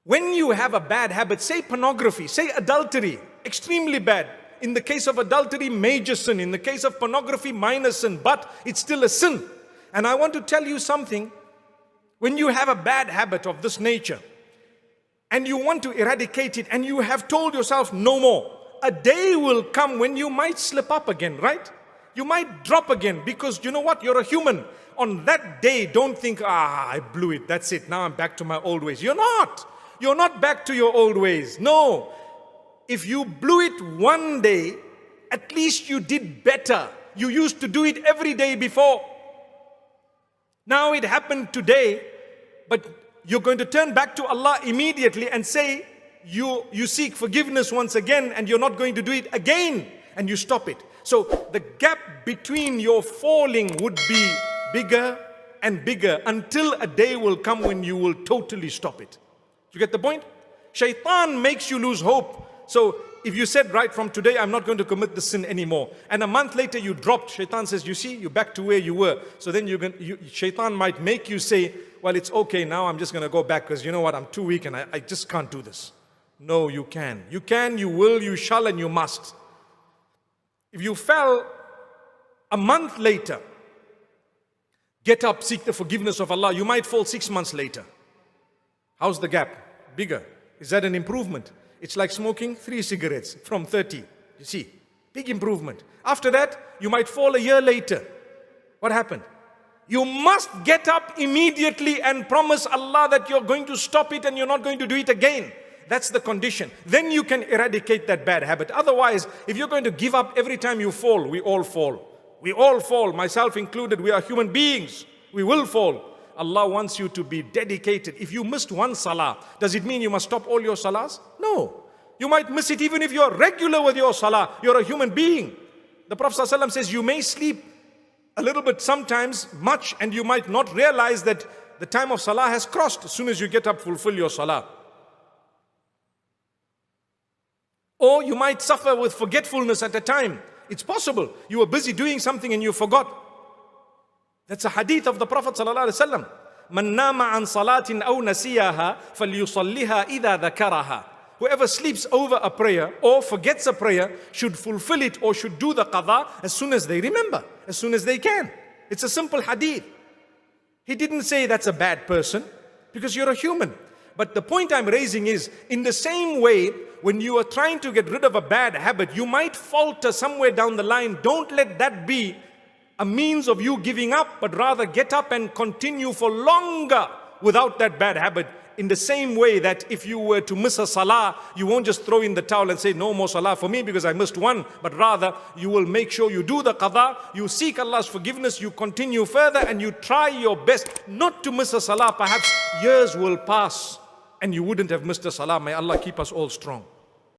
When you have a bad habit, say pornography, say adultery, extremely bad. In the case of adultery, major sin. In the case of pornography, minor sin, but it's still a sin. And I want to tell you something. When you have a bad habit of this nature, and you want to eradicate it, and you have told yourself no more, a day will come when you might slip up again, right? You might drop again, because you know what? You're a human. On that day, don't think, I blew it, that's it, now I'm back to my old ways. You're not. You're not back to your old ways. No. If you blew it one day, at least you did better. You used to do it every day before. Now it happened today, but you're going to turn back to Allah immediately and say, you seek forgiveness once again, and you're not going to do it again, and you stop it. So the gap between your falling would be bigger and bigger until a day will come when you will totally stop it. You get the point? Shaitan makes you lose hope. So if you said, right from today, I'm not going to commit the sin anymore, and a month later you dropped, Shaitan says, you see, you're back to where you were. So then Shaitan might make you say, well, it's okay, now I'm just going to go back because you know what, I'm too weak and I just can't do this. No, you can. You can, you will, you shall, and you must. If you fell a month later, get up, seek the forgiveness of Allah. You might fall 6 months later. How's the gap? Bigger. Is that an improvement? It's like smoking 3 cigarettes from 30. You see, big improvement. After that, you might fall a year later. What happened? You must get up immediately and promise Allah that you're going to stop it and you're not going to do it again. That's the condition. Then you can eradicate that bad habit. Otherwise, if you're going to give up every time you fall, we all fall. We all fall, myself included. We are human beings. We will fall. Allah wants you to be dedicated. If you missed one salah, does it mean you must stop all your salahs? No. You might miss it even if you're regular with your salah. You're a human being. The Prophet ﷺ says you may sleep a little bit sometimes, much, and you might not realize that the time of salah has crossed. As soon as you get up, fulfill your salah. Or you might suffer with forgetfulness at a time. It's possible. You were busy doing something and you forgot. That's a hadith of the Prophet ﷺ. مَنْ نَامَ عَنْ صَلَاةٍ أَوْ نَسِيَهَا فَلْيُصَلِّهَا إِذَا ذَكَرَهَا. Whoever sleeps over a prayer or forgets a prayer should fulfill it or should do the qadha as soon as they remember, as soon as they can. It's a simple hadith. He didn't say that's a bad person, because you're a human. But the point I'm raising is, in the same way, when you are trying to get rid of a bad habit, you might falter somewhere down the line. Don't let that be a means of you giving up, but rather get up and continue for longer without that bad habit. In the same way that if you were to miss a salah, you won't just throw in the towel and say no more salah for me because I missed one, but rather you will make sure you do the qadha, you seek Allah's forgiveness, you continue further, and you try your best not to miss a salah. Perhaps years will pass and you wouldn't have missed a salah. May Allah keep us all strong.